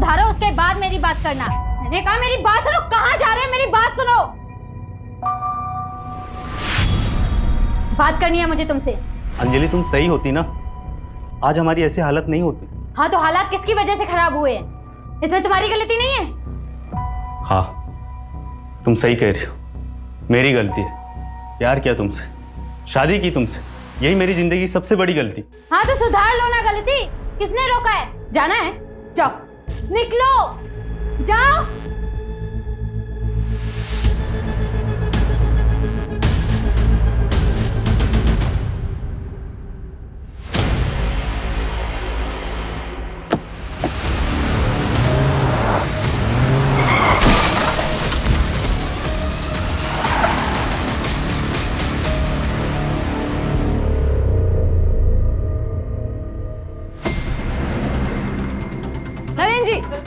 सुधारो, उसके बाद मेरी बात करना। मैंने कहा मेरी बात सुनो। कहाँ जा रहे हैं? मेरी बात सुनो। बात करनी है मुझे तुमसे। अंजलि तुम सही होती ना, आज हमारी ऐसी हालत नहीं होती। हाँ तो हालात किसकी वजह से खराब हुए हैं? इसमें तुम्हारी गलती नहीं है। हाँ तुम सही कह रही हो, मेरी गलती है। प्यार किया तुमसे, शादी की तुमसे, यही मेरी जिंदगी की सबसे बड़ी गलती। हाँ तो सुधार लो ना गलती। किसने रोका है? जाना है? जाओ, निकलो, जाओ।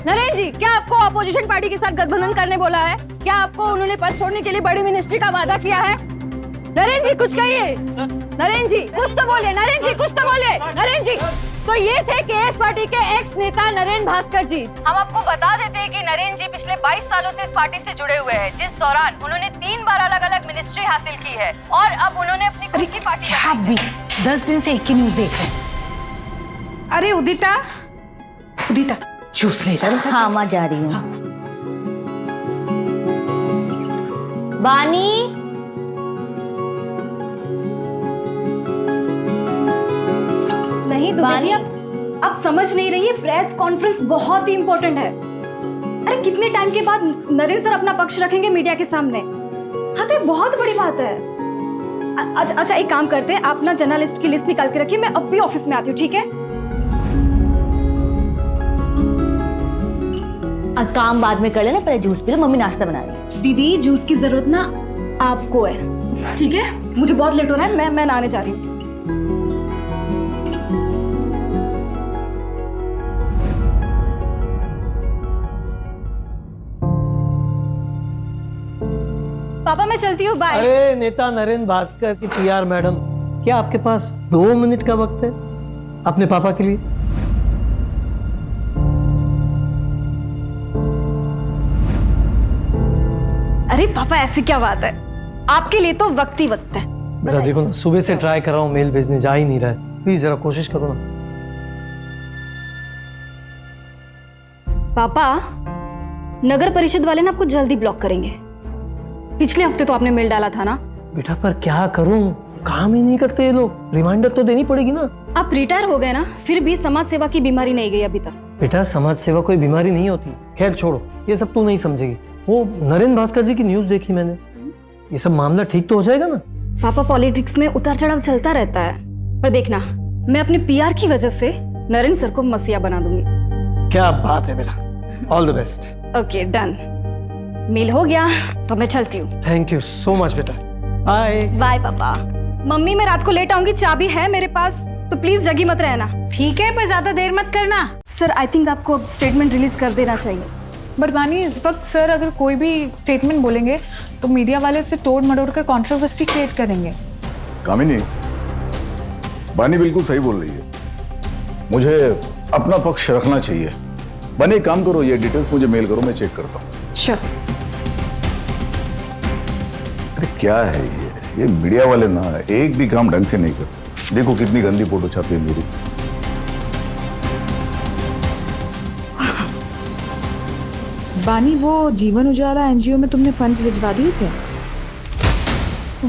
नरेंद्र जी, क्या आपको अपोजिशन पार्टी के साथ गठबंधन करने बोला है? क्या आपको उन्होंने पद छोड़ने के लिए बड़ी मिनिस्ट्री का वादा किया है? नरेंद्र जी कुछ कहिए। नरेंद्र जी कुछ तो बोले। नरेंद्र जी कुछ तो बोले। नरेंद्र जी तो ये थे केएस पार्टी के एक्स नेता नरेंद्र भास्कर जी। हम आपको बता देते हैं कि नरेंद्र जी पिछले 22 सालों से इस पार्टी से जुड़े हुए हैं, जिस दौरान उन्होंने 3 बार अलग अलग मिनिस्ट्री हासिल की है और अब उन्होंने अपनी खुद की पार्टी। आप भी 10 दिन से एक ही न्यूज देख रहे हैं। अरे उदिता, उदिता जूस ले जा। हाँ माँ जा रही हूँ। बानी, नहीं दुबे जी, आप समझ नहीं रही है। प्रेस कॉन्फ्रेंस बहुत ही इंपॉर्टेंट है। अरे कितने टाइम के बाद नरेंद्र सर अपना पक्ष रखेंगे मीडिया के सामने। हाँ तो ये बहुत बड़ी बात है। अच्छा एक काम करते हैं, आप ना जर्नलिस्ट की लिस्ट निकाल के रखिए, मैं अब भी ऑफिस में आती हूँ, ठीक है? काम बाद में कर लेना, पहले जूस पी लो, मम्मी नाश्ता बना रही है। दीदी जूस की जरूरत ना आपको है, ठीक है? मुझे बहुत लेट हो रहा है, मैं नहाने जा रही हूँ। पापा मैं चलती हूँ, बाय। अरे नेता नरेंद्र भास्कर की पीआर मैडम, क्या आपके पास 2 मिनट का वक्त है अपने पापा के लिए? अरे पापा ऐसी क्या बात है, आपके लिए तो वक्त ही वक्त है। बेटा देखो ना, सुबह से ट्राई कर रहा हूँ, मेल भेजने जा ही नहीं रहा है। प्लीज जरा कोशिश करो ना। पापा नगर परिषद वाले ना आपको जल्दी ब्लॉक करेंगे। पिछले हफ्ते तो आपने मेल डाला था ना। बेटा पर क्या करूं, काम ही नहीं करते ये लोग। रिमाइंडर तो देनी पड़ेगी ना। आप रिटायर हो गए ना, फिर भी समाज सेवा की बीमारी नहीं गई अभी तक। बेटा समाज सेवा कोई बीमारी नहीं होती। खैर छोड़ो, ये सब तू नहीं समझेगी। वो नरेंद्र भास्कर जी की न्यूज देखी मैंने, ये सब मामला ठीक तो हो जाएगा ना? पापा पॉलिटिक्स में उतार चढ़ाव चलता रहता है, पर देखना मैं अपने पीआर की वजह से नरेंद्र सर को मसीहा बना दूंगी। क्या बात है बेटा, all the best. Okay done, mail हो गया तो मैं चलती हूँ। थैंक यू सो मच बेटा, बाय। बाय पापा। मम्मी मैं रात को लेट आऊंगी, चाबी है मेरे पास, तो प्लीज जगी मत रहना। ठीक है, पर ज्यादा देर मत करना। सर आई थिंक आपको अब स्टेटमेंट रिलीज कर देना चाहिए। बट बानी इस वक्त सर अगर कोई भी स्टेटमेंट बोलेंगे तो मीडिया वाले उसे तोड़ मरोड़ कर कंट्रोवर्सी क्रिएट करेंगे। कामिनी, बानी बिल्कुल सही बोल रही है, मुझे अपना पक्ष रखना चाहिए। बानी एक काम करो, ये डिटेल्स मुझे मेल करो, मैं चेक करता हूँ। श्योर। अरे क्या है ये मीडिया वाले ना एक भी काम ढंग से नहीं करते। देखो कितनी गंदी फोटो छापी है मेरी। बानी वो जीवन उजाला एनजीओ में तुमने फंड्स भिजवा दिए थे?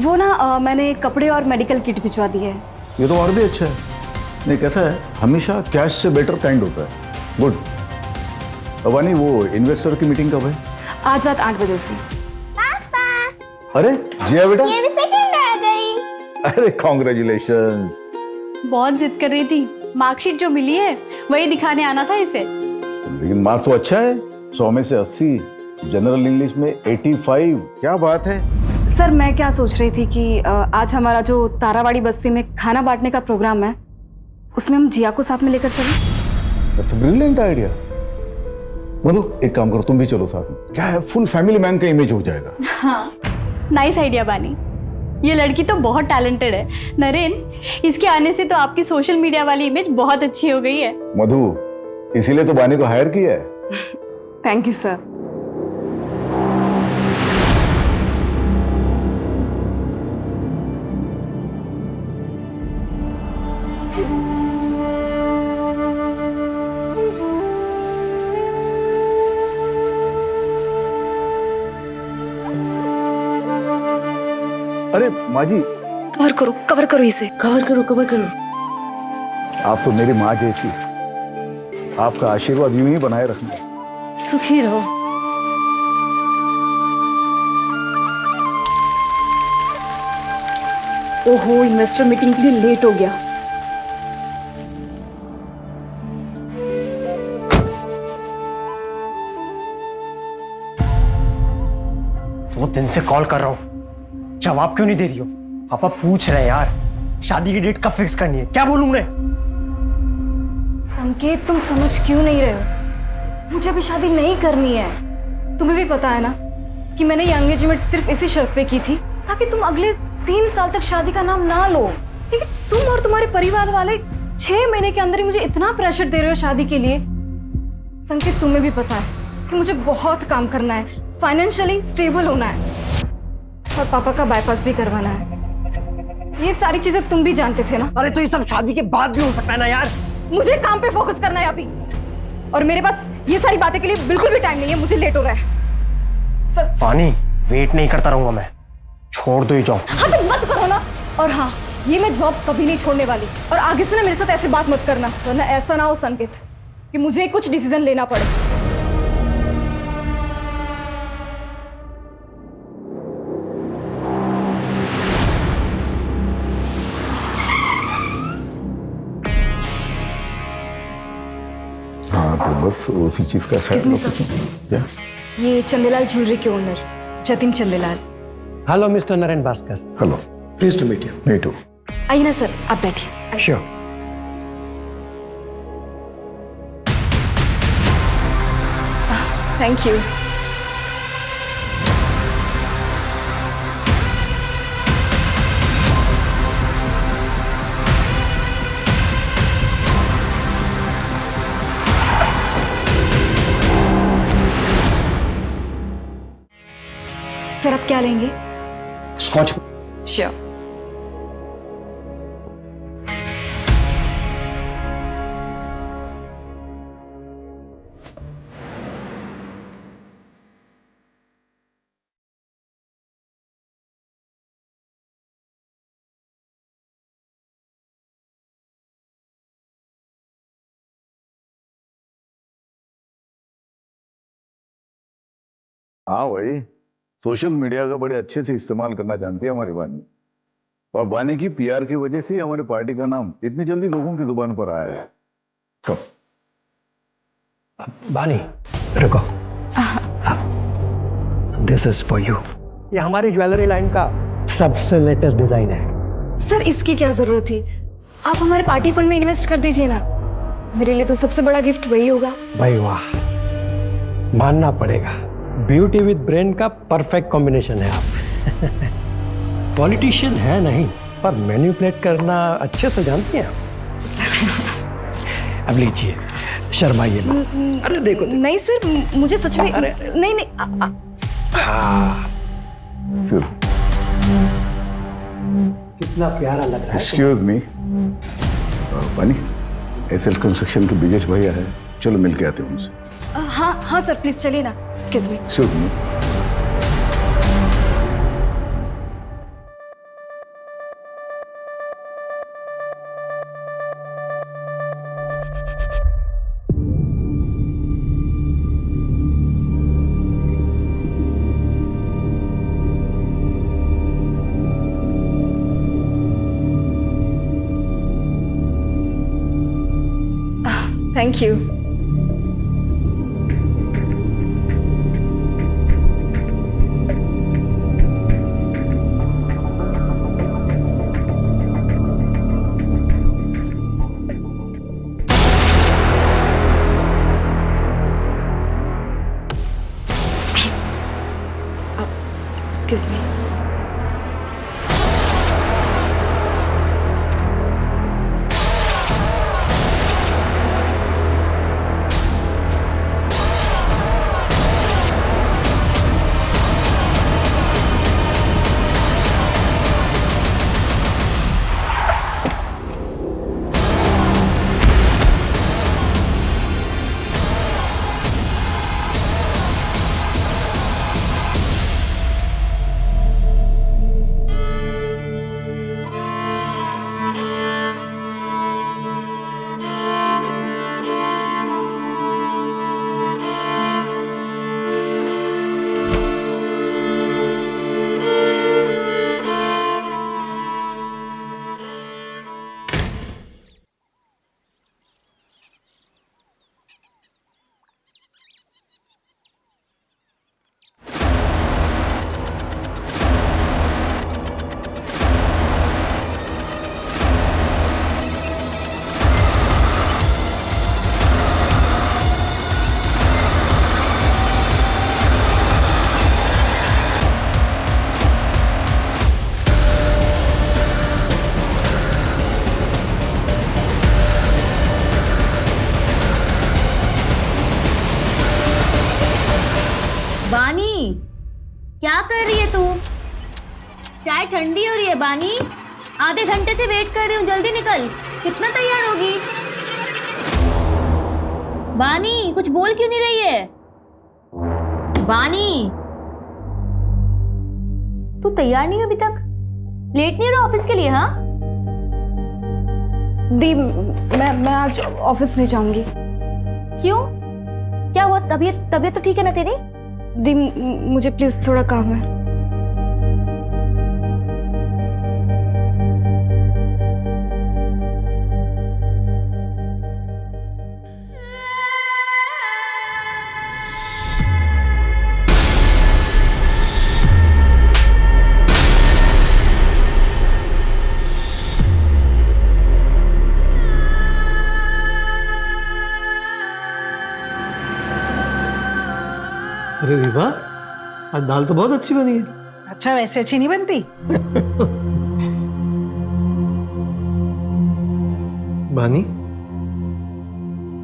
वो ना मैंने कपड़े और मेडिकल किट भिजवा दी है। ये तो और भी अच्छा है। नहीं कैसा है, हमेशा कैश से बेटर काइंड होता है। गुड। बानी वो इन्वेस्टर की मीटिंग कब है? आज रात 8 बजे से। अरे जिया बेटा, ये भी सेकंड आ गई। अरे कॉन्ग्रेचुलेशन। बहुत जिद कर रही थी, मार्कशीट जो मिली है वही दिखाने आना था इसे। लेकिन मार्क्स तो अच्छा है, 100 में से 80, जनरल इंग्लिश में 85। क्या बात है। सर मैं क्या सोच रही थी कि आज हमारा जो तारावाड़ी बस्ती में खाना बांटने का प्रोग्राम है, उसमें हम जिया को साथ में लेकर चलें। That's a brilliant idea. Madhu एक काम करो, तुम भी चलो साथ में। क्या है, फुल फैमिली मैन का इमेज हो जाएगा। हाँ नाइस आइडिया बानी, ये लड़की तो बहुत टैलेंटेड है। नरेंद्र, इसके आने से तो आपकी सोशल मीडिया वाली इमेज बहुत अच्छी हो गई है। मधु इसीलिए तो बानी को हायर किया है। Thank you sir. अरे माँ जी, कवर करो इसे। कवर करो। आप तो मेरी माँ जैसी, आपका आशीर्वाद यूं ही बनाए रखना। सुखी रहो। ओहो, इन्वेस्टर मीटिंग के लिए लेट हो गया। दो दिन से कॉल कर रहा हूँ, जवाब क्यों नहीं दे रही हो? पापा पूछ रहे हैं यार, शादी की डेट कब फिक्स करनी है? क्या बोलूं मैं? संकेत, तुम समझ क्यों नहीं रहे हो? मुझे अभी शादी नहीं करनी है। तुम्हें भी पता है ना कि मैंने ये एंगेजमेंट सिर्फ इसी शर्त पे की थी ताकि तुम अगले 3 साल तक शादी का नाम ना लो। लेकिन तुम और तुम्हारे परिवार वाले 6 महीने के अंदर ही मुझे इतना प्रेशर दे रहे हो शादी के लिए। संकेत, तुम्हें भी पता है कि मुझे बहुत काम करना है, फाइनेंशियली स्टेबल होना है और पापा का बाईपास भी करवाना है। ये सारी चीजें तुम भी जानते थे ना। अरे तो ये सब शादी के बाद भी हो सकता है ना यार। मुझे काम पे फोकस करना है अभी, और मेरे पास ये सारी बातें के लिए बिल्कुल भी टाइम नहीं है। मुझे लेट हो रहा है सर। पानी, वेट नहीं करता रहूंगा मैं, छोड़ दो ये जॉब। हाँ तो मत करो ना। और हाँ, ये मैं जॉब कभी नहीं छोड़ने वाली, और आगे से ना मेरे साथ ऐसे बात मत करना, वरना ऐसा ना हो संकेत कि मुझे कुछ डिसीजन लेना पड़े। हाँ तो बस उसी चीज का Excuse me, sir. क्या? ये चंदेलाल ज्वेलरी के owner Jatin Chandelal. Hello mister Naren Bhaskar. Hello, please to meet you. Me too. आइए ना सर, आप बैठिए। श्योर। Thank you. सर, आप क्या लेंगे? स्कॉच। श्योर। हाँ भाई, सोशल मीडिया का बड़े अच्छे से इस्तेमाल करना जानती है हमारी बानी, और बानी की पीआर की वजह से ही हमारी पार्टी का नाम इतनी जल्दी लोगों की जुबान पर आया है। कब? बानी, रुको। This is for you. ये हमारी ज्वेलरी लाइन का सबसे लेटेस्ट डिजाइन है। सर, इसकी क्या जरूरत थी? आप हमारे पार्टी फंड में इन्वेस्ट कर दीजिए ना। मेरे लिए तो सबसे बड़ा गिफ्ट वही होगा। भाई वाह, मानना पड़ेगा, ब्यूटी विद ब्रेन का परफेक्ट कॉम्बिनेशन है आप। पॉलिटिशियन है नहीं, पर मैनिपुलेट करना अच्छे से जानती हैं आप। अब लीजिए, शर्माइए मत। अरे देखो, नहीं सर, मुझे सच में नहीं नहीं हाँ, चलो, कितना प्यारा लग रहा है। एक्सक्यूज मी, बानी, एसएल कंस्ट्रक्शन के ब्रिजेश भैया है, चलो मिल के आते हैं उनसे। हाँ हाँ सर, प्लीज चलिए ना। Excuse me. Sure. Thank you. Excuse me. क्या कर रही है तू? चाय ठंडी हो रही है बानी। आधे घंटे से वेट कर रही हूँ, जल्दी निकल। कितना तैयार होगी? बानी कुछ बोल क्यों नहीं रही है? बानी तू तैयार नहीं हो अभी तक? लेट नहीं हो रहा ऑफिस के लिए? हाँ दी, मैं आज ऑफिस नहीं जाऊंगी। क्यों? क्या हुआ? तबीयत तो ठीक है ना तेरी? दी, मुझे प्लीज थोड़ा काम है। अरे विभा, आज दाल तो बहुत अच्छी बनी है। अच्छा, वैसे अच्छी नहीं बनती? बानी,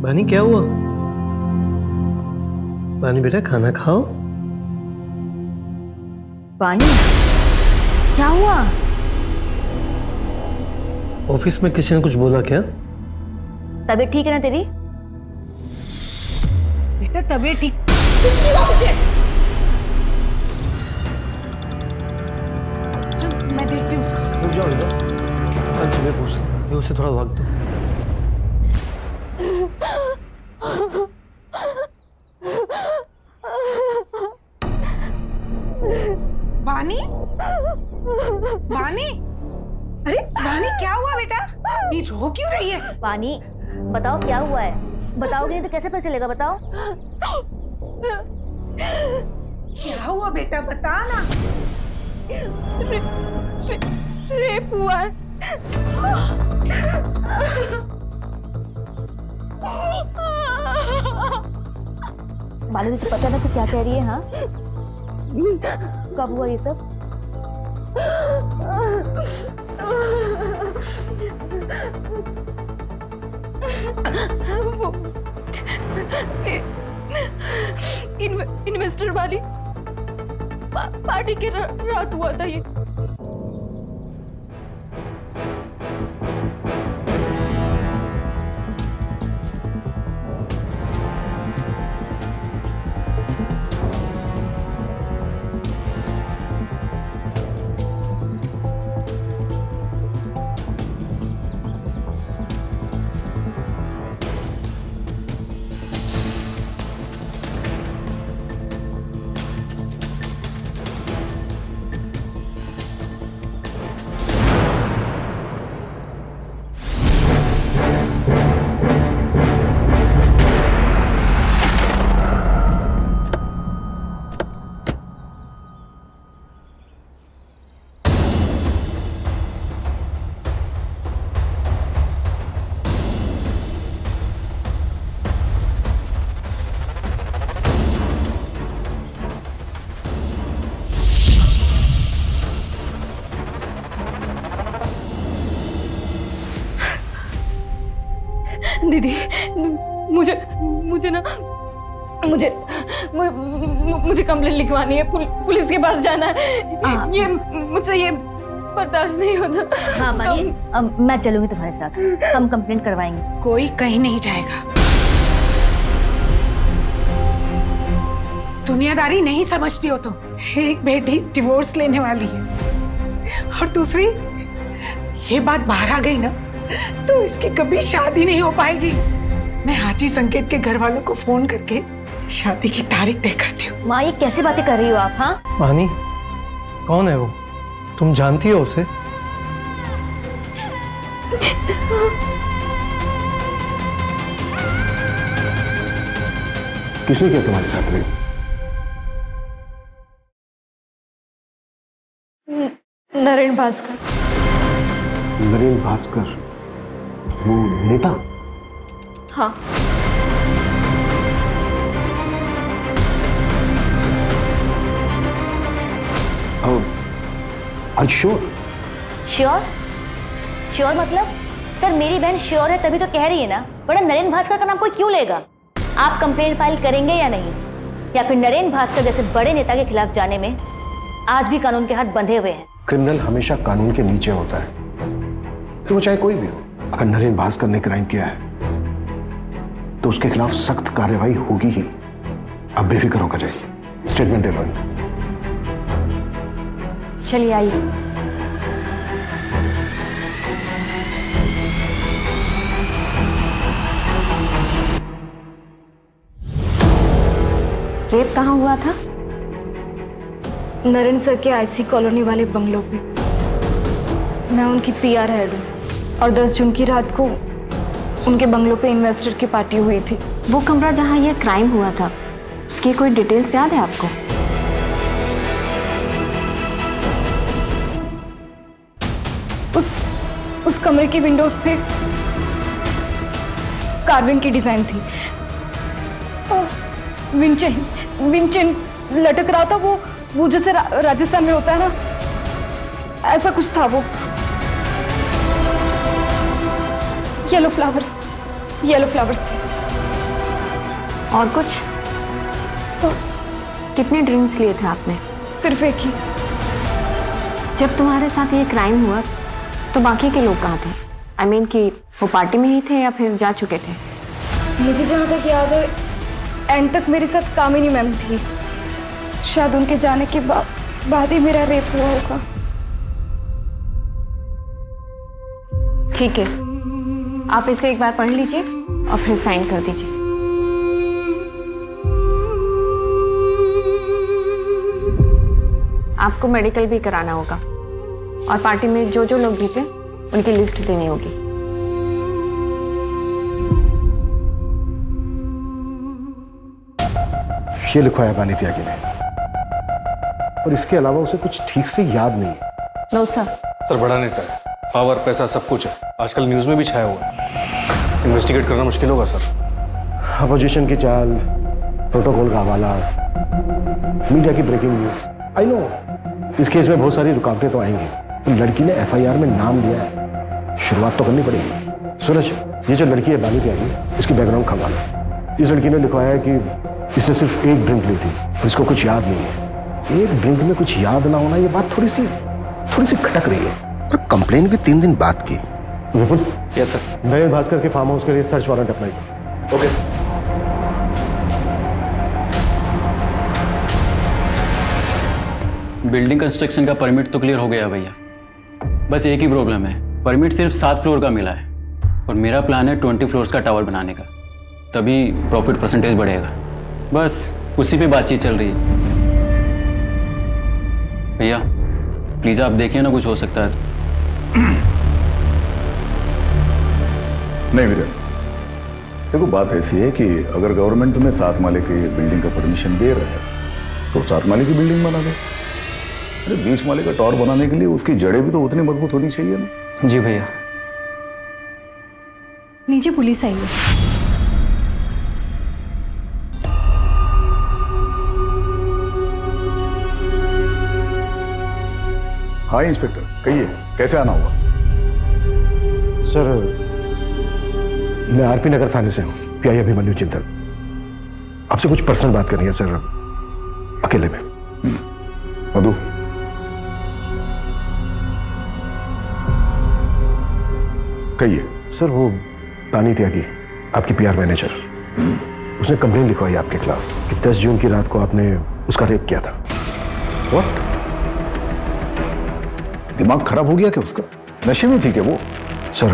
बानी क्या हुआ? बानी बेटा खाना खाओ। बानी क्या हुआ? ऑफिस में किसी ने कुछ बोला क्या? तबीयत ठीक है ना तेरी? बेटा तबीयत ठीक? मैं देखती हूँ उसको। रुक जाओ बेटा, कल सुबह पूछ लेना, ये उसे थोड़ा वक्त दो। बानी, बानी, अरे बानी क्या हुआ बेटा? ये रो क्यों रही है? बानी बताओ क्या हुआ है? बताओगे नहीं तो कैसे पता चलेगा? बताओ क्या हुआ बेटा, बता ना। रेप हुआ है। मालूम तुझे पता ना तू क्या कह रही है? हाँ कब हुआ ये सब? इन्वेस्टर वाली पार्टी की रात हुआ था ये। दीदी मुझे कंप्लेंट लिखवानी है, पुलिस के पास जाना है। ये मुझसे ये बर्दाश्त नहीं होता। हाँ बानी, मैं चलूंगी तुम्हारे साथ, हम कंप्लेंट करवाएंगे। कोई कहीं नहीं जाएगा। दुनियादारी नहीं समझती हो तुम। एक बेटी डिवोर्स लेने वाली है और दूसरी ये बात बाहर आ गई ना तो इसकी कभी शादी नहीं हो पाएगी। मैं हाजी संकेत के घर वालों को फोन करके शादी की तारीख तय करती हूँ। माँ ये कैसी बातें कर रही हो आप? हाँ बानी, कौन है वो? तुम जानती हो उसे? किसने किया तुम्हारे साथ रेप? नरेन भास्कर। नरेन भास्कर, वो नेता? हाँ। आज श्योर? श्योर? श्योर मतलब? सर मेरी बहन श्योर है तभी तो कह रही है ना, बड़ा नरेन भास्कर का नाम कोई क्यों लेगा? आप कंप्लेंट फाइल करेंगे या नहीं? या फिर नरेन भास्कर जैसे बड़े नेता के खिलाफ जाने में आज भी कानून के हाथ बंधे हुए हैं। क्रिमिनल हमेशा कानून के नीचे होता है, तो वो चाहे कोई भी हो। अगर नरेन भास्कर ने क्राइम किया है तो उसके खिलाफ सख्त कार्रवाई होगी ही। अब बेफिक्र होकर जाइए, स्टेटमेंट ले लो। चलिए आइए। रेप कहाँ हुआ था? नरेन सर के आईसी कॉलोनी वाले बंगलों पे। मैं उनकी पीआर हेड हूँ और 10 जून की रात को उनके बंगलों पे इन्वेस्टर की पार्टी हुई थी। वो कमरा जहाँ ये क्राइम हुआ था, उसकी कोई डिटेल्स याद है आपको? उस कमरे की विंडोज पे कार्विंग की डिजाइन थी। विंचेन लटक रहा था, वो जैसे राजस्थान में होता है ना, ऐसा कुछ था वो। येलो फ्लावर्स थे। और कुछ? कितने ड्रिंक्स लिए थे आपने? सिर्फ एक ही। जब तुम्हारे साथ ये क्राइम हुआ तो बाकी के लोग कहाँ थे? I mean कि वो पार्टी में ही थे या फिर जा चुके थे? मुझे जहाँ तक याद है एंड तक मेरे साथ कामिनी मैम थी। शायद उनके जाने के बाद ही मेरा रेप हुआ होगा। ठीक है, आप इसे एक बार पढ़ लीजिए और फिर साइन कर दीजिए। आपको मेडिकल भी कराना होगा और पार्टी में जो जो लोग भी थे उनकी लिस्ट देनी होगी। ये लिखवाया बानी त्यागी ने, और इसके अलावा उसे कुछ ठीक से याद नहीं है। No sir. सर बड़ा नेता है, पावर पैसा सब कुछ है, आजकल न्यूज में भी छाया हुआ है। इन्वेस्टिगेट करना मुश्किल होगा सर। अपोजिशन की चाल, प्रोटोकॉल का हवाला, मीडिया की ब्रेकिंग न्यूज। आई नो इस केस में बहुत सारी रुकावटें तो आएंगी, तो लड़की ने एफआईआर में नाम लिया है, शुरुआत तो करनी पड़ेगी। सूरज, ये जो लड़की है बानी त्यागी, इसकी बैकग्राउंड खंगालो। इस लड़की ने लिखवाया है कि इसने सिर्फ एक ड्रिंक ली थी और इसको कुछ याद नहीं है। एक ड्रिंक में कुछ याद ना होना, ये बात थोड़ी सी खटक रही है। तो कंप्लेन भी 3 दिन बाद की। विपुल। Yes sir. नरेन भास्कर के फार्म हाउस के लिए सर्च वारंट अप्लाई करो। ओके। बिल्डिंग कंस्ट्रक्शन का परमिट तो क्लियर हो गया भैया, बस एक ही प्रॉब्लम है, परमिट सिर्फ 7 फ्लोर का मिला है और मेरा प्लान है 20 फ्लोर्स का टावर बनाने का, तभी प्रॉफिट परसेंटेज बढ़ेगा। बस उसी पे बातचीत चल रही है। भैया प्लीज आप देखिए ना, कुछ हो सकता है तो। नहीं वीरेंद्र, देखो बात ऐसी है कि अगर गवर्नमेंट तुम्हें 7 माले की बिल्डिंग का परमिशन दे रहा है तो 7 माले की बिल्डिंग बना दे। अरे 20 माले का टावर बनाने के लिए उसकी जड़ें भी तो उतनी मजबूत होनी चाहिए ना। जी भैया। नीचे पुलिस आई है। हाँ इंस्पेक्टर, कहिए कैसे आना हुआ? सर मैं आरपी नगर थाने से हूँ, पीआई अभिमन्यु चिंतन। आपसे कुछ पर्सनल बात करनी है सर, अकेले में। मधु, कहिए। सर वो बानी त्यागी, आपकी पीआर मैनेजर, उसने कंप्लेन लिखवाई आपके खिलाफ कि 10 जून की रात को आपने उसका रेप किया था। व्हाट? दिमाग खराब हो गया क्या उसका? नशे में थी क्या वो? सर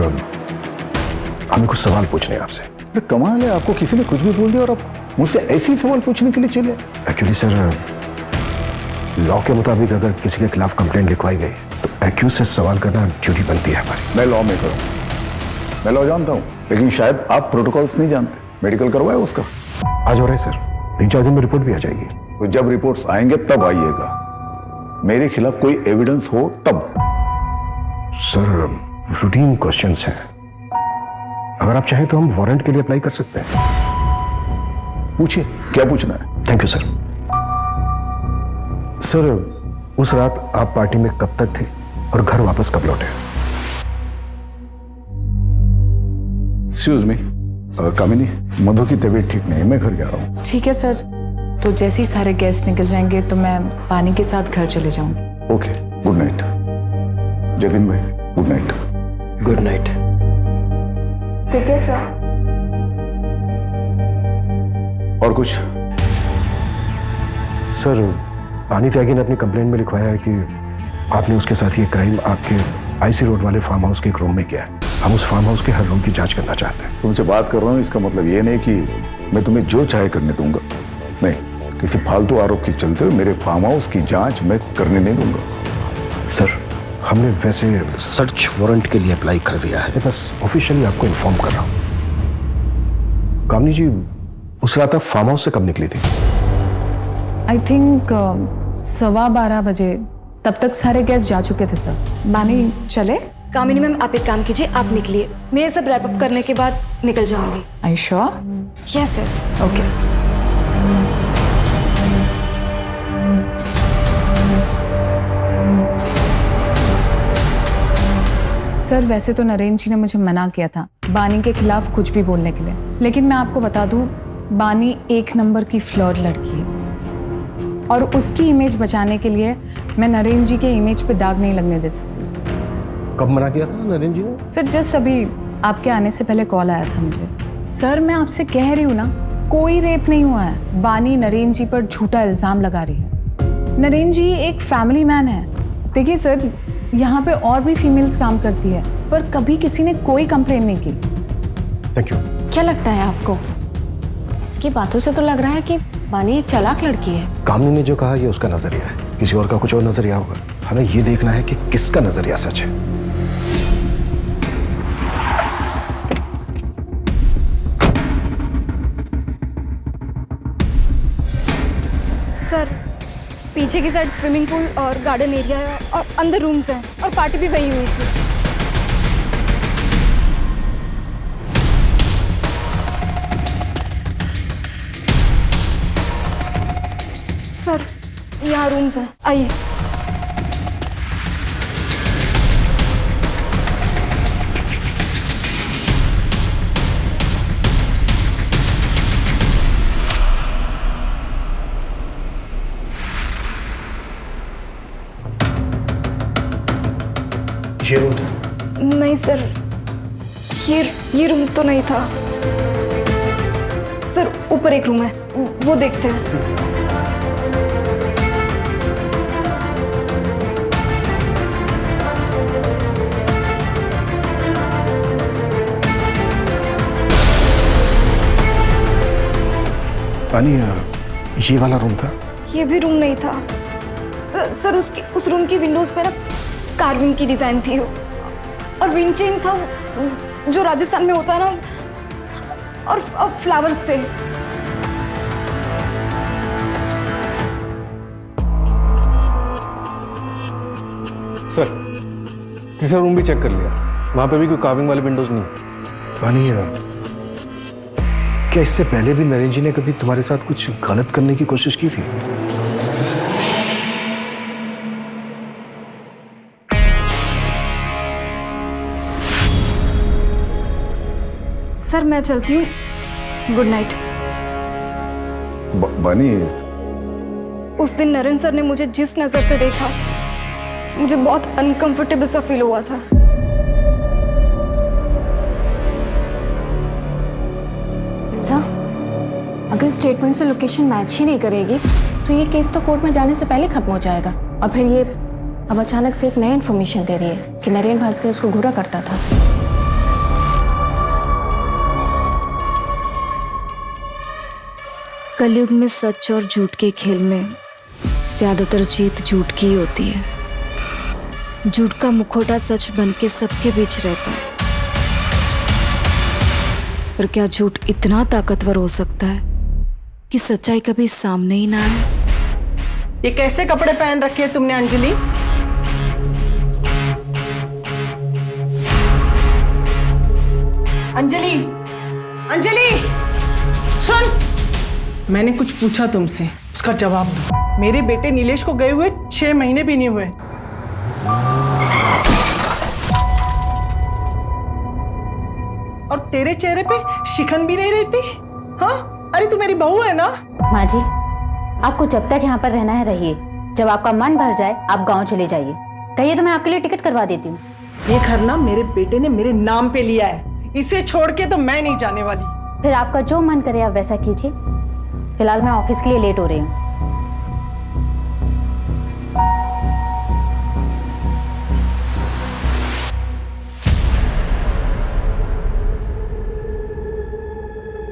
हमें कुछ सवाल पूछने हैं आपसे। अरे कमाल है, आपको किसी ने कुछ भी बोल दिया और आप मुझसे ऐसे ही सवाल पूछने के लिए चले? एक्चुअली सर लॉ के मुताबिक अगर किसी के खिलाफ कंप्लेंट लिखवाई गई तो एक्यूज से सवाल करना ड्यूटी बनती है हमारी। मैं लॉ मेकर हूँ, मैं लॉ जानता हूँ, लेकिन शायद आप प्रोटोकॉल्स नहीं जानते। मेडिकल करवाया उसका? आज हो रहा है सर, 3-4 दिन में रिपोर्ट भी आ जाएगी। तो जब रिपोर्ट्स आएंगे तब आइएगा, मेरे खिलाफ कोई एविडेंस हो तब। सर रूटीन क्वेश्चंस हैं, अगर आप चाहें तो हम वारंट के लिए अप्लाई कर सकते हैं। पूछिए, क्या पूछना है? Thank you sir. सर उस रात आप पार्टी में कब तक थे और घर वापस कब लौटे? एक्सक्यूज मी, कामिनी, मधु की तबीयत ठीक नहीं है, मैं घर जा रहा हूँ। ठीक है सर, तो जैसे ही सारे गेस्ट निकल जाएंगे तो मैं पानी के साथ घर चले जाऊंगी। Okay, good night. जतिन भाई, गुड नाइट। Good night. ठीक है सर। और कुछ? सर, पानी त्यागी ने अपनी कंप्लेंट में लिखवाया है कि आपने उसके साथ ये क्राइम आपके आईसी रोड वाले फार्म हाउस के एक रूम में किया है। हम उस फार्म हाउस के हर रूम की जांच करना चाहते हैं। तुमसे बात कर रहा हूँ, इसका मतलब ये नहीं कि मैं तुम्हें जो चाहे करने दूंगा। नहीं, किसी फालतू आरोप के चलते हुए मेरे फार्म हाउस की जांच मैं करने नहीं दूंगा। सर, हमने वैसे सर्च वारंट के लिए अप्लाई कर दिया है, बस ऑफिशियली आपको इन्फॉर्म कर रहा हूँ। कामनी जी, उस रात आप फार्म हाउस से कब निकली थी? आई थिंक 12:15 बजे। तब तक सारे गेस्ट जा चुके थे सर। बानी चले? कामिनी मैम, आप एक काम कीजिए, आप निकलिए, मैं ये सब रैप अप करने के बाद निकल जाऊंगी। I sure? Yes yes. Okay. Sir, वैसे तो नरेंद्र जी ने मुझे मना किया था बानी के खिलाफ कुछ भी बोलने के लिए, लेकिन मैं आपको बता दूं, बानी एक नंबर की फ्लर्ट लड़की है और उसकी इमेज बचाने के लिए मैं नरेंद्र जी के इमेज पे दाग नहीं लगने दे सकती। कब मना किया था नरेंद्र जी ने? सर, जस्ट अभी आपके आने से पहले कॉल आया था मुझे। सर, मैं आपसे कह रही हूँ ना, कोई रेप नहीं हुआ है। बानी नरेंद्र जी पर झूठा इल्जाम लगा रही है। नरेंद्र जी एक फैमिली मैन है। देखिए सर, यहाँ पे और भी फीमेल्स काम करती है, पर कभी किसी ने कोई कंप्लेन नहीं की। Thank you. क्या लगता है आपको? इसकी बातों से तो लग रहा है कि बानी एक चालाक लड़की है। कामनी ने जो कहा ये उसका नजरिया है, किसी और का कुछ और नजरिया होगा। हमें ये देखना है कि किसका नजरिया सच है। सर, पीछे की साइड स्विमिंग पूल और गार्डन एरिया है और अंदर रूम्स हैं और पार्टी भी वही हुई थी। सर, यहाँ रूम्स हैं, आइए। ये रूम था? नहीं सर, ये रूम तो नहीं था सर। ऊपर एक रूम है, वो देखते हैं। पानी, ये वाला रूम था? ये भी रूम नहीं था सर। उस रूम की विंडोज पे ना कार्विंग की डिजाइन थी और विंटेज था जो राजस्थान में होता है ना, और फ्लावर्स थे। सर, तीसरा रूम भी चेक कर लिया, वहां पे भी कोई कार्विंग वाले विंडोज नहीं। पानी, क्या इससे पहले भी नरेंद्र जी ने कभी तुम्हारे साथ कुछ गलत करने की कोशिश की थी? सर, मैं चलती हूँ, गुड नाइट। बानी, उस दिन नरेंद्र सर ने मुझे जिस नजर से देखा, मुझे बहुत अनकंफर्टेबल सा फील हुआ था। सर, अगर स्टेटमेंट से लोकेशन मैच ही नहीं करेगी तो ये केस तो कोर्ट में जाने से पहले खत्म हो जाएगा। और फिर ये अब अचानक से एक नई इन्फॉर्मेशन दे रही है कि नरेंद्र भास्कर उसको घूरा करता था। कलयुग में सच और झूठ के खेल में ज्यादातर जीत झूठ की ही होती है। झूठ का मुखौटा सच बन के सबके बीच रहता है, पर क्या झूठ इतना ताकतवर हो सकता है कि सच्चाई कभी सामने ही ना आए? ये कैसे कपड़े पहन रखे हैं तुमने अंजलि? अंजलि, अंजलि, सुन, मैंने कुछ पूछा तुमसे, उसका जवाब दो। मेरे बेटे नीलेश को गए हुए 6 महीने भी नहीं हुए। और तेरे चेहरे पे शिकन भी नहीं रहती? हाँ, अरे तू मेरी बहू है ना? माँ जी, आपको जब तक यहाँ पर रहना है रहिए, जब आपका मन भर जाए आप गांव चले जाइए। कहिए तो मैं आपके लिए टिकट करवा देती हूँ। ये घर ना मेरे बेटे ने मेरे नाम पे लिया है, इसे छोड़ के तो मैं नहीं जाने वाली। फिर आपका जो मन करे आप वैसा कीजिए। फिलहाल मैं ऑफिस के लिए लेट हो रही हूँ।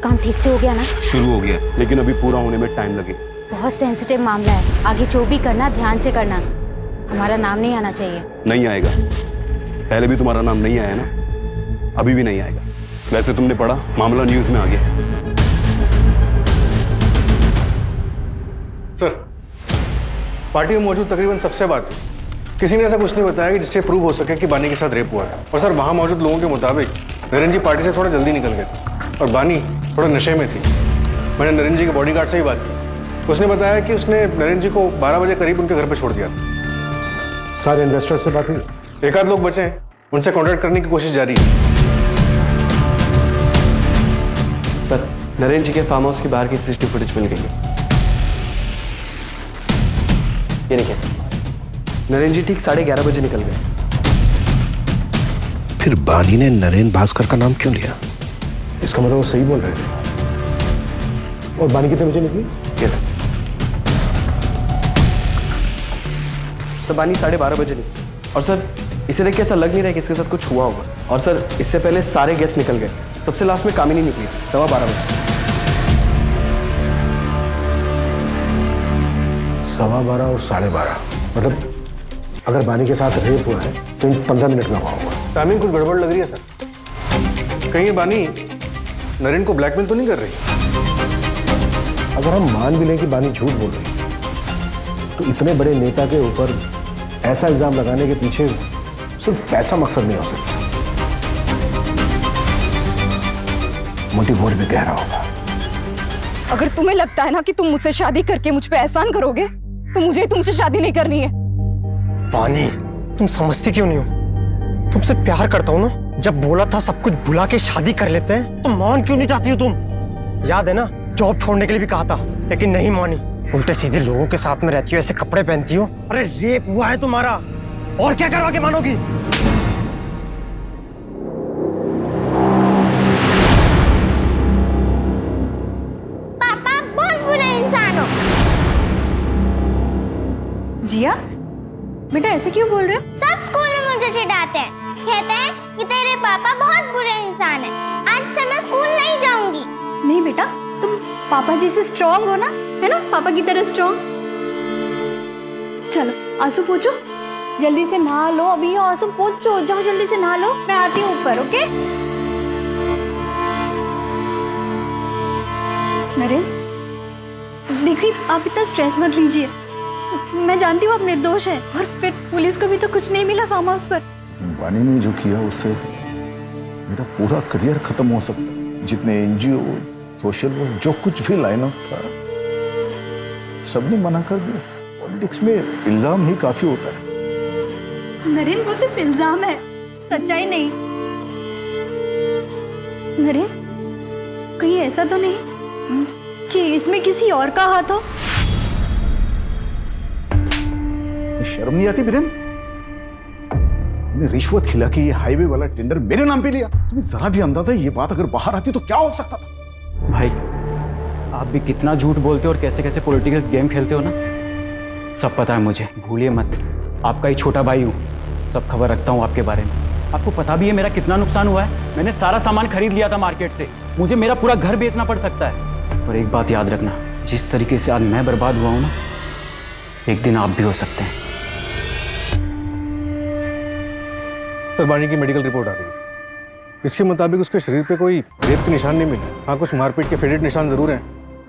काम ठीक से हो गया ना? शुरू हो गया, लेकिन अभी पूरा होने में टाइम लगेगा। बहुत सेंसिटिव मामला है, आगे जो भी करना ध्यान से करना। हमारा नाम नहीं आना चाहिए। नहीं आएगा, पहले भी तुम्हारा नाम नहीं आया ना, अभी भी नहीं आएगा। वैसे तुमने पढ़ा, मामला न्यूज में आ गया। सर, पार्टी में मौजूद तकरीबन सबसे बात हुई। किसी ने ऐसा कुछ नहीं बताया कि जिससे प्रूव हो सके कि बानी के साथ रेप हुआ है। और सर, वहां मौजूद लोगों के मुताबिक नरेंद्र जी पार्टी से थोड़ा जल्दी निकल गए थे और बानी थोड़ा नशे में थी। मैंने नरेंद्र जी के बॉडीगार्ड से ही बात की, उसने बताया कि उसने नरेंद्र जी को 12 बजे करीब उनके घर पर छोड़ दिया था। सारे इन्वेस्टर्स से बात हुई? एक आध लोग बचे हैं, उनसे कॉन्टैक्ट करने की कोशिश जारी है। सर, नरेंद्र जी के फार्म हाउस के बाहर की सीसीटीवी फुटेज मिल गई है। ये नहीं कैसे? नरेंद्र जी ठीक 11:30 बजे निकल गए। फिर बानी ने नरेंद्र भास्कर का नाम क्यों लिया? इसका मतलब वो सही बोल रहे थे। और बानी कितने बजे निकली? यस सर, बानी 12:30 बजे निकली। और सर, इसे देख के ऐसा लग नहीं रहा है कि इसके साथ कुछ हुआ होगा। और सर, इससे पहले सारे गेस्ट निकल गए, सबसे लास्ट में कामिनी निकली 12:15 बजे। 12:15 और 12:30, मतलब अगर बानी के साथ रेप हुआ है तो इन 15 मिनट में हुआ होगा। टाइमिंग कुछ गड़बड़ लग रही है सर। कहीं बानी नरेंद्र को ब्लैकमेल तो नहीं कर रही? अगर हम मान भी लें कि बानी झूठ बोल रही है, तो इतने बड़े नेता के ऊपर ऐसा इल्जाम लगाने के पीछे सिर्फ पैसा मकसद नहीं हो सकता, मोटिव और भी गहरा होगा। अगर तुम्हें लगता है ना कि तुम मुझसे शादी करके मुझ पे एहसान करोगे, तो मुझे तुमसे शादी नहीं करनी है। पानी, तुम समझती क्यों नहीं हो? तुमसे प्यार करता हूँ ना। जब बोला था सब कुछ भुला के शादी कर लेते हैं, तो मान क्यों नहीं जाती हो तुम? याद है ना, जॉब छोड़ने के लिए भी कहा था, लेकिन नहीं मानी। उल्टे सीधे लोगों के साथ में रहती हो, ऐसे कपड़े पहनती हो। अरे रेप हुआ है तुम्हारा, और क्या करवा के मानोगी? पापा बहुत बुरे इंसान हो। जिया, बेटा ऐसे क्यों बोल रहे हो? सब स्कूल में मुझे चिढ़ाते हैं, कहते हैं कि तेरे पापा बहुत बुरे इंसान हैं। आज से मैं स्कूल नहीं जाऊंगी। नहीं बेटा, तुम पापा जी से स्ट्रांग हो ना, है ना, पापा की तरह स्ट्रांग। चलो आंसू पोंछो, जल्दी से नहा लो। अभी आंसू पोंछो, जाओ जल्दी से नहा लो, मैं आती हूँ ऊपर। ओके नरेंद्र, देखिए आप इतना स्ट्रेस मत लीजिए। मैं जानती हूँ आप निर्दोष हैं, और फिर पुलिस को भी तो कुछ नहीं मिला फार्म हाउस पर। बानी ने जो किया उससे मेरा पूरा करियर खत्म हो सकता है। जितने एनजीओ, सोशल वर्क, जो कुछ भी लाइन अप था, सबने मना कर दिया। पॉलिटिक्स में इल्जाम ही काफी होता है। नरेंद्र, वो सिर्फ इल्जाम है, सच्चाई नहीं। नरेंद्र, कहीं ऐसा तो नहीं कि इसमें किसी और का हाथ हो? शर्म नहीं आती बिरेन? रिश्वत खिला के ये हाईवे वाला टेंडर मेरे नाम पे लिया। तुम्हें जरा भी अंदाजा ये बात अगर बाहर आती तो क्या हो सकता था? भाई, आप भी कितना झूठ बोलते हो और कैसे कैसे पॉलिटिकल गेम खेलते हो ना, सब पता है मुझे। भूलिए मत, आपका ही छोटा भाई हूँ, सब खबर रखता हूँ आपके बारे में। आपको पता भी है मेरा कितना नुकसान हुआ है। मैंने सारा सामान खरीद लिया था मार्केट से, मुझे मेरा पूरा घर बेचना पड़ सकता है। और एक बात याद रखना, जिस तरीके से आज मैं बर्बाद हुआ हूँ ना, एक दिन आप भी हो सकते हैं। सर, बानी की मेडिकल रिपोर्ट आ गई है। इसके मुताबिक उसके शरीर पे कोई रेप के निशान नहीं मिले। हाँ, कुछ मारपीट के फेडेड निशान जरूर हैं,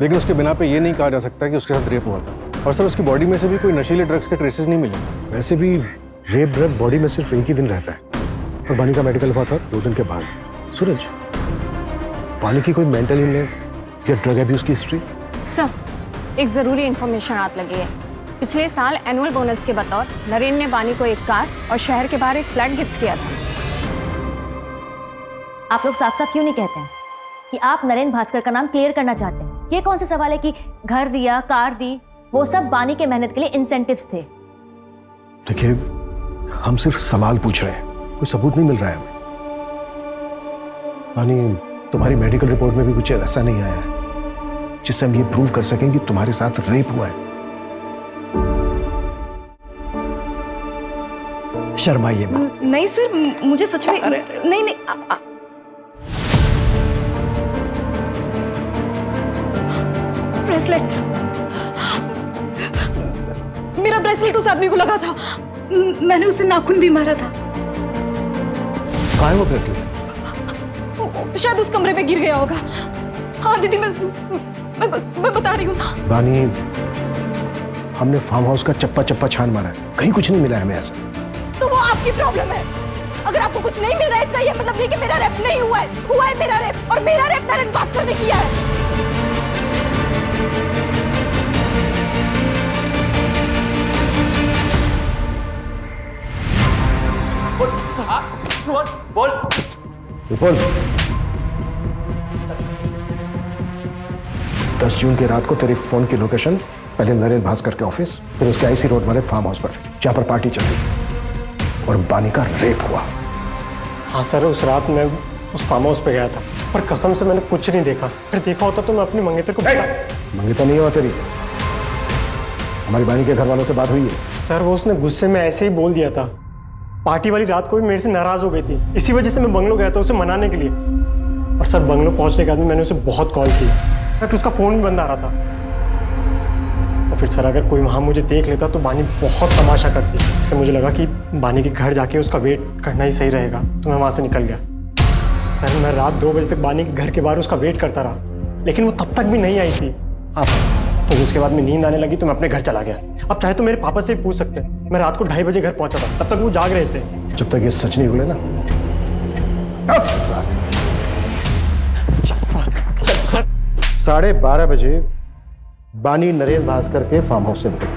लेकिन उसके बिना पे ये नहीं कहा जा सकता कि उसके साथ रेप हुआ था। और सर, उसकी बॉडी में से भी कोई नशीले ड्रग्स के ट्रेसेस नहीं मिले। वैसे भी रेप ड्रग बॉडी में सिर्फ एक ही दिन रहता है, और बानी का मेडिकल हुआ था 2 दिन के बाद। सूरज, बानी की कोई मेंटल इलनेस या ड्रग अब्यूज की हिस्ट्री? सर, एक ज़रूरी इन्फॉर्मेशन हाथ लगी है। पिछले साल एनुअल बोनस के बतौर नरेंद्र ने बानी को एक कार और शहर के बाहर एक फ्लैट गिफ्ट किया था। आप लोग साफ साफ क्यों नहीं कहते हैं कि आप नरेंद्र भास्कर का नाम क्लियर करना चाहते हैं? ये कौन सा सवाल है कि घर दिया, कार दी, वो सब बानी के मेहनत के लिए इंसेंटिव्स थे। देखिए, हम सिर्फ सवाल पूछ रहे हैं, कोई सबूत नहीं मिल रहा है हमें। बानी, तुम्हारी मेडिकल रिपोर्ट में भी कुछ ऐसा नहीं आया है जिससे हम ये प्रूव कर सकें कि तुम्हारे साथ रेप हुआ है। शर्माइए मत। नहीं सर, मुझे सच में नहीं नहीं ब्रेसलेट, मेरा ब्रेसलेट उस आदमी को लगा था। मैंने उसे नाखून भी मारा था। कहाँ है वो ब्रेसलेट? शायद उस कमरे में गिर गया होगा। हाँ दीदी, मैं बता रही हूँ। बानी, हमने फार्म हाउस का चप्पा चप्पा छान मारा है, कहीं कुछ नहीं मिला है हमें ऐसा। तो वो आपकी प्रॉब्लम है। अगर आपको कुछ नहीं मिल रहा है इसका ये मतलब नहीं कि मेरा रेप नहीं हुआ है। हुआ है मेरा रेप, और मेरा रेप नरेन भास्कर ने किया है। बोल। बोल। 10 जून की रात को तेरी फोन की लोकेशन पहले नरेन भास्कर के ऑफिस, फिर उसके आईसी रोड वाले फार्म हाउस पर, जहां पर पार्टी चल रही और बानी का रेप हुआ। हाँ सर, उस रात मैं उस फार्म हाउस पे गया था, पर कसम से मैंने कुछ नहीं देखा। फिर देखा होता तो मैं अपनी मंगेतर को मंगेतर नहीं हुआ तेरी, हमारी बानी के घर वालों से बात हुई है। सर, वो उसने गुस्से में ऐसे ही बोल दिया था। पार्टी वाली रात को भी मेरे से नाराज हो गई थी, इसी वजह से मैं बंगलो गया था उसे मनाने के लिए। और सर, बंगलो पहुंचने के बाद मैंने उसे बहुत कॉल की, बट उसका फोन भी बंद आ रहा था। और फिर सर, अगर कोई वहाँ मुझे देख लेता तो बानी बहुत तमाशा करती, इसलिए मुझे लगा कि बानी के घर जाके उसका वेट करना ही सही रहेगा, तो मैं वहाँ से निकल गया। सर, मैं रात 2 बजे तक बानी के घर के बाहर उसका वेट करता रहा, लेकिन वो तब तक भी नहीं आई थी। तो उसके बाद में नींद आने लगी तो मैं अपने घर चला गया। अब चाहे तो मेरे पापा से पूछ सकते हैं, मैं रात को 2:30 बजे घर पहुंचा था, तब तक वो जाग रहे थे। जब तक ये सच नहीं बोले ना। 12:30 बजे बानी नरेन भास्कर के फार्म हाउस से निकली,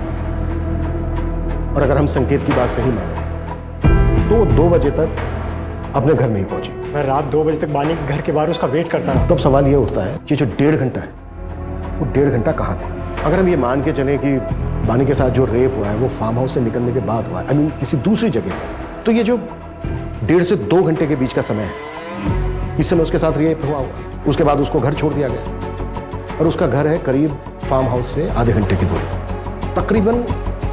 और अगर हम संकेत की बात सही माने तो 2 बजे तक अपने घर नहीं पहुंची। मैं रात 2 बजे तक बानी के घर के बाहर उसका वेट करता रहा। तो अब सवाल ये उठता है कि जो 1.5 घंटा है वो 1.5 घंटा कहाँ था? अगर हम ये मान के चलें कि बानी के साथ जो रेप हुआ है वो फार्म हाउस से निकलने के बाद हुआ है, आई मीन किसी दूसरी जगह पर, तो ये जो 1.5 से 2 घंटे के बीच का समय है, इस समय उसके साथ रेप हुआ, उसके बाद उसको घर छोड़ दिया गया, और उसका घर है करीब फार्म हाउस से आधे घंटे की दूरी। तकरीबन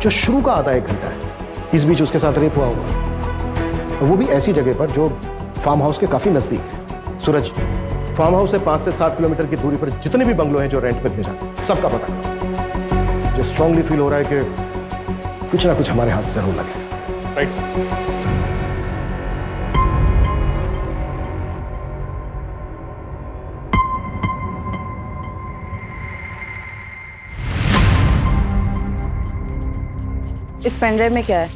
जो शुरू का आधा 1 घंटा है, इस बीच उसके साथ रेप हुआ होगा, और वो भी ऐसी जगह पर जो फार्म हाउस के काफी नजदीक है। सूरज, फार्म हाउस से 5 से 7 किलोमीटर की दूरी पर जितने भी बंगलो हैं जो रेंट पे दिए जाते हैं, सबका पता करो। मुझे स्ट्रांगली फील हो रहा है कि कुछ ना कुछ हमारे हाथ से जरूर लगे। राइट। इस पेनड्राइव में क्या है?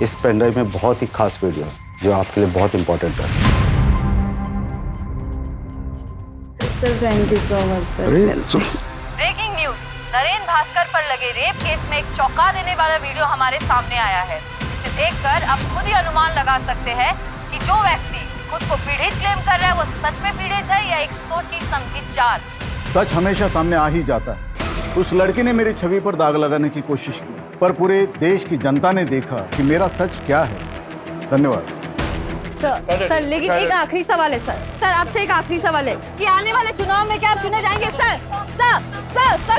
इस पेनड्राइव में बहुत ही खास वीडियो है जो आपके लिए बहुत इंपॉर्टेंट है। Sir, thank you so much sir. Breaking news, Naren Bhaskar पर लगे रेप केस में एक चौंका देने वाला वीडियो हमारे सामने आया है, जिसे देखकर आप खुद ही अनुमान लगा सकते हैं कि जो व्यक्ति खुद को पीड़ित क्लेम कर रहा है वो सच में पीड़ित है या एक सोची समझी चाल। सच हमेशा सामने आ ही जाता है। उस लड़की ने मेरी छवि पर दाग लगाने की कोशिश की, पर पूरे देश की जनता ने देखा कि मेरा सच क्या है। धन्यवाद। सर, लेकिन एक आखिरी सवाल है सर, आपसे एक आखिरी सवाल है कि आने वाले चुनाव में क्या आप चुने जाएंगे? सर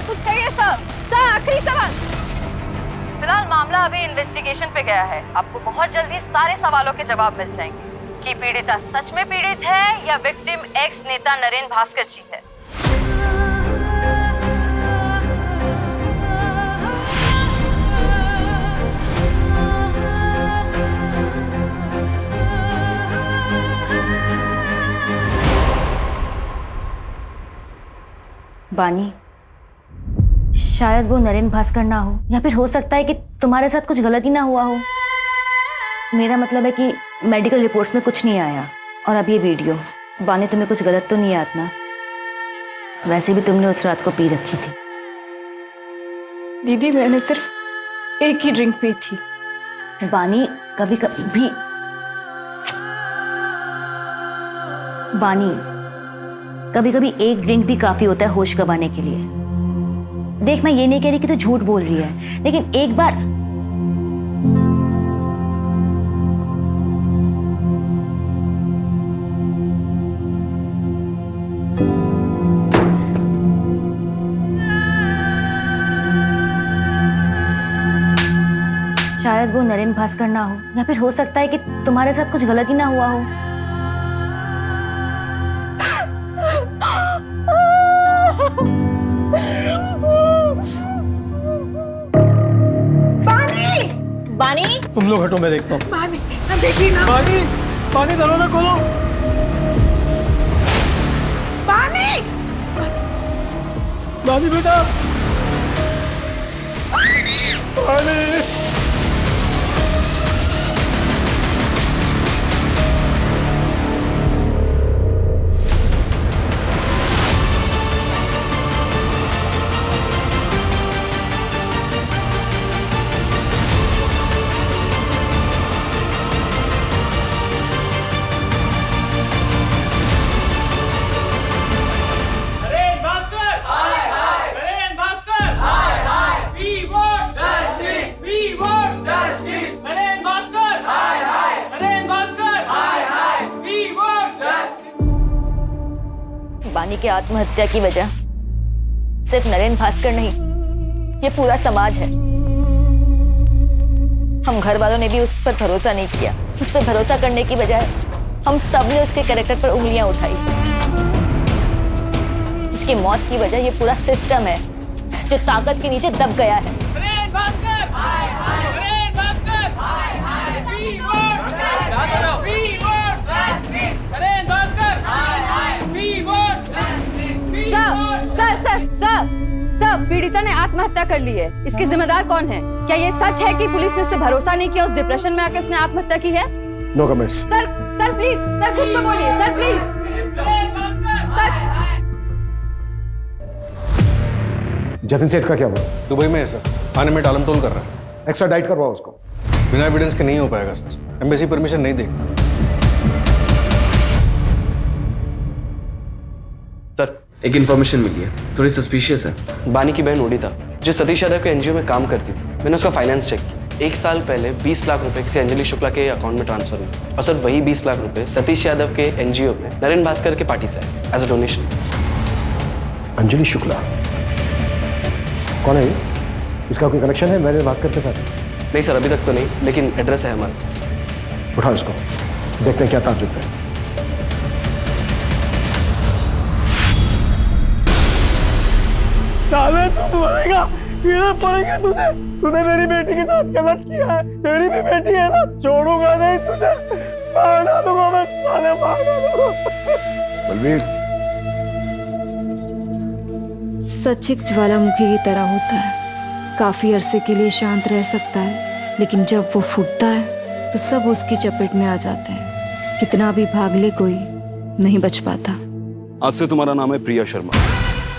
कुछ कहिए सर, आखिरी सवाल। फिलहाल मामला अभी इन्वेस्टिगेशन पे गया है, आपको बहुत जल्दी सारे सवालों के जवाब मिल जाएंगे कि पीड़िता सच में पीड़ित है या विक्टिम एक्स नेता नरेन भास्कर जी है। बानी, शायद वो नरेन भास्कर ना हो, या फिर हो सकता है कि तुम्हारे साथ कुछ गलती ना हुआ हो। मेरा मतलब है कि मेडिकल रिपोर्ट्स में कुछ नहीं आया, और अब ये वीडियो। बानी, तुम्हें कुछ गलत तो नहीं याद ना? वैसे भी तुमने उस रात को पी रखी थी। दीदी, मैंने सिर्फ एक ही ड्रिंक पी थी। बानी, कभी कभी एक ड्रिंक भी काफी होता है होश गंवाने के लिए। देख, मैं ये नहीं कह रही कि तू झूठ बोल रही है, लेकिन एक बार शायद वो नरेन भास्कर ना हो, या फिर हो सकता है कि तुम्हारे साथ कुछ गलत ही ना हुआ हो। बानी, तुम लोग हटो, मैं देखता हूँ। बानी, देखिए ना। बानी, बानी दरवाजा खोलो। बानी, बानी बेटा, बानी। बानी के आत्महत्या की वजह सिर्फ नरेन भास्कर नहीं, ये पूरा समाज है। हम घर वालों ने भी उस पर भरोसा नहीं किया। उस पर भरोसा करने की बजाय हम सब ने उसके कैरेक्टर पर उंगलियां उठाई। उसकी मौत की वजह ये पूरा सिस्टम है जो ताकत के नीचे दब गया है। सर, पीड़िता ने आत्महत्या कर ली है। इसके जिम्मेदार कौन है? क्या ये सच है कि पुलिस ने उस पर भरोसा नहीं किया, उस डिप्रेशन में आके उसने आत्महत्या की है? No comments. Sir please, sir कुछ तो बोलिए, सर प्लीज। सर, जतिन सेठ का क्या हुआ? दुबई में है सर, थाने में टालमटोल कर रहा है। एक्स्ट्रा डाइट करवाओ उसको। बिना एविडेंस के नहीं हो पाएगा सर, एम्बेसी परमिशन नहीं देगी। सर, एक इन्फॉर्मेशन मिली है, थोड़ी सस्पिशियस है। बानी की बहन उड़ीता जो सतीश यादव के एनजीओ में काम करती थी, मैंने उसका फाइनेंस चेक किया। 1 साल पहले 20 लाख रुपए किसी अंजलि शुक्ला के अकाउंट में ट्रांसफर हुए, और सर वही 20 लाख रुपए सतीश यादव के एनजीओ में नरेन भास्कर के पार्टी से आए as a donation. Anjali Shukla कौन है ये? इसका कोई कनेक्शन है नरेन भास्कर के साथ? नहीं सर, अभी तक तो नहीं, लेकिन एड्रेस है हमारे पास। उठाओ इसको, देखते हैं क्या ताज्जुब है। साले तू मरेगा, कीड़े पड़ेंगे तुझे। तूने मेरी बेटी के साथ गलत किया है, तेरी भी बेटी है ना, छोड़ूंगा नहीं तुझे, मारना दूंगा मैं, साले मारना दूंगा। बलवीर, सच एक ज्वालामुखी की तरह होता है, काफी अरसे के लिए शांत रह सकता है, लेकिन जब वो फूटता है तो सब उसकी चपेट में आ जाते हैं। कितना भी भाग ले कोई नहीं बच पाता। आज से तुम्हारा नाम है प्रिया शर्मा।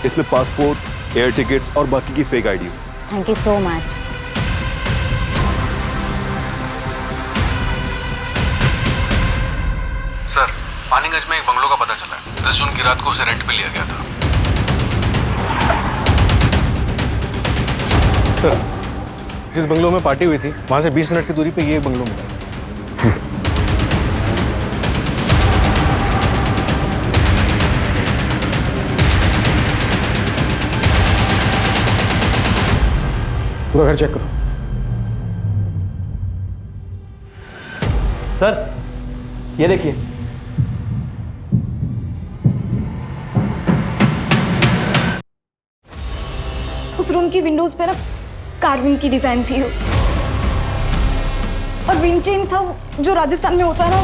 इसमें पासपोर्ट, एयर टिकट्स और बाकी की fake IDs. Thank you so much. Sir, Paniganj में एक बंगलो का पता चला है। 10 जून की रात को उसे रेंट पे लिया गया था। सर, जिस बंगलो में पार्टी हुई थी, वहां से 20 मिनट की दूरी पे ये बंगलो मिला। पूरा घर चेक करो। सर, ये देखिए। उस रूम की विंडोज पे ना कार्विंग की डिजाइन थी, और विंड चेन था जो राजस्थान में होता है ना,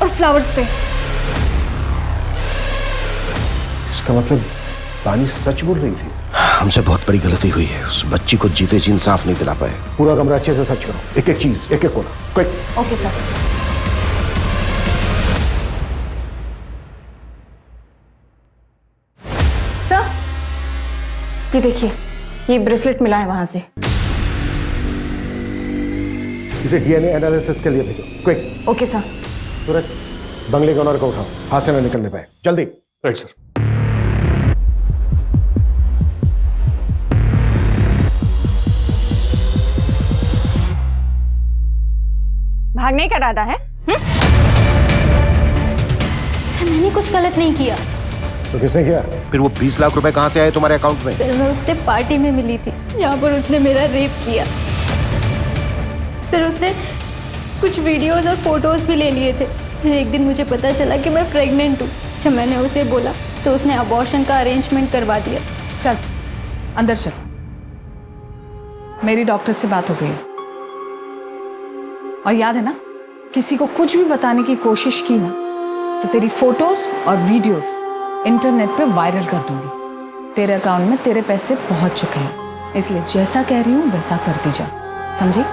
और फ्लावर्स थे। इसका मतलब बानी सच बोल रही थी। हमसे बहुत बड़ी गलती हुई है। उस बच्ची को जीते जी इंसाफ नहीं दिला पाए। पूरा कमरा अच्छे से सर्च करो, एक एक चीज, एक एक कोना। क्विक। Okay sir. सर, ये देखिए, ये ब्रेसलेट मिला है वहां से। इसे डीएनए एनालिसिस के लिए भेजो, क्विक। Okay sir. सूरज, बंगले के ऑनर को उठाओ, हाथ से न निकलने पाए, जल्दी। Right sir. भागने का इरादा है? सर मैंने कुछ गलत नहीं किया। तो किसने किया? फिर वो 20 लाख रुपए कहाँ से आए तुम्हारे अकाउंट में? सर मैं उससे पार्टी में मिली थी जहाँ पर उसने मेरा रेप किया। सर उसने कुछ वीडियोस और फोटोज भी ले लिए थे। फिर एक दिन मुझे पता चला कि मैं प्रेग्नेंट हूँ। जब मैंने उसे बोला तो उसने अबॉर्शन का अरेंजमेंट करवा दिया। चल अंदर चल, मेरी डॉक्टर से बात हो गई है। और याद है ना, किसी को कुछ भी बताने की कोशिश की ना तो तेरी फोटोज और वीडियोस इंटरनेट पे वायरल कर दूंगी। तेरे अकाउंट में तेरे पैसे पहुंच चुके हैं, इसलिए जैसा कह रही हूं वैसा करती जा, समझी?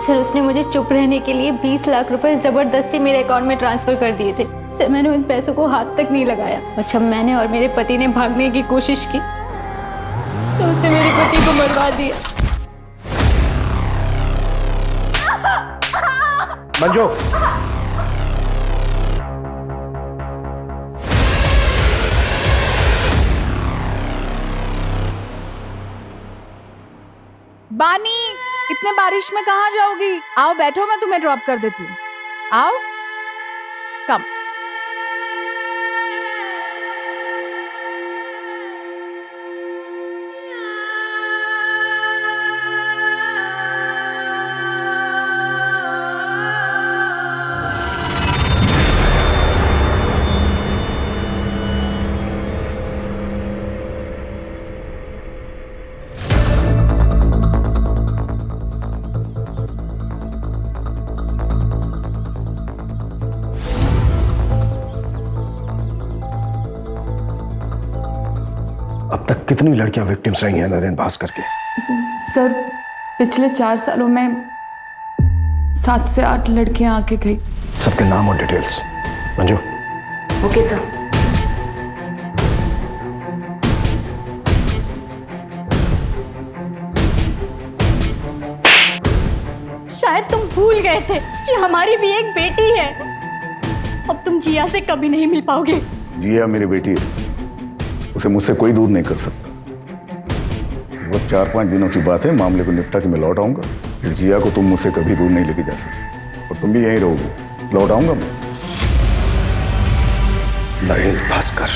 सर उसने मुझे चुप रहने के लिए 20 लाख रुपए जबरदस्ती मेरे अकाउंट में ट्रांसफर कर दिए थे। सर मैंने उन पैसों को हाथ तक नहीं लगाया और जब मैंने और मेरे पति ने भागने की कोशिश की तो उसने मेरे पति को मरवा दिया। मंजू, बानी, इतने बारिश में कहाँ जाओगी? आओ बैठो, मैं तुम्हें ड्रॉप कर देती हूँ। आओ, कम। अब तक कितनी लड़कियां विक्टिम्स रही हैं नरेन भास्कर के? सर पिछले 4 सालों में 7 से 8 लड़कियां आके गई। सबके नाम और डिटेल्स। मंजू। Okay sir. शायद तुम भूल गए थे कि हमारी भी एक बेटी है। अब तुम जिया से कभी नहीं मिल पाओगे। जिया मेरी बेटी है, उसे मुझसे कोई दूर नहीं कर सकता। बस 4-5 दिनों की बात है, मामले को निपटा के मैं लौट आऊंगा। फिर जिया को तुम मुझसे कभी दूर नहीं लेके जा सकते और तुम भी यहीं रहोगे। लौट आऊंगा मैं। नरेन भास्कर,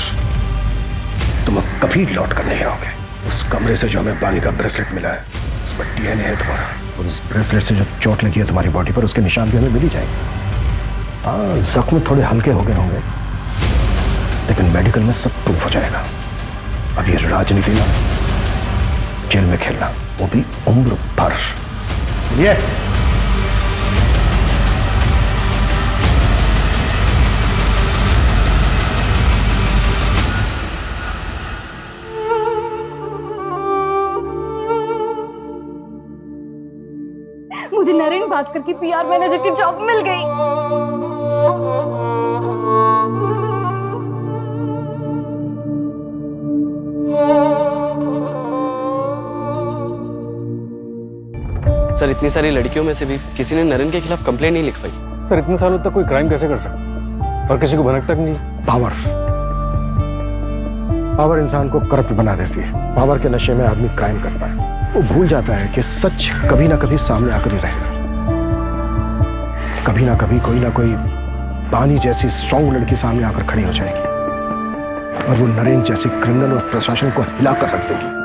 तुम अब कभी लौट कर नहीं आओगे। उस कमरे से जो हमें बानी का ब्रेसलेट मिला है उस पर डीएनए है तुम्हारा, और उस ब्रेसलेट से जो चोट लगी है तुम्हारी बॉडी पर उसके निशान भी हमें मिल ही जाएंगे। हाँ, जख्म थोड़े हल्के हो गए होंगे लेकिन मेडिकल में सब प्रूफ हो जाएगा। अब ये राजनीति ना जेल में खेलना, वो भी उम्र भर। ये मुझे नरेन भास्कर की पीआर मैनेजर की जॉब मिल गई। सर इतनी सारी लड़कियों में से भी किसी ने नरेन के खिलाफ कंप्लेंट नहीं लिखवाई। सर इतने सालों तक कोई क्राइम कैसे कर सकता और किसी को भनक तक नहीं? पावर इंसान को करप्ट बना देती है। पावर के नशे में आदमी क्राइम करता है, वो भूल जाता है कि सच कभी ना कभी सामने आकर ही रहेगा। कभी ना कभी कोई ना कोई बानी जैसी स्ट्रॉन्ग लड़की सामने आकर खड़ी हो जाएगी और वो नरेन जैसी क्रिमिनल और प्रशासन को हिलाकर रख देगी।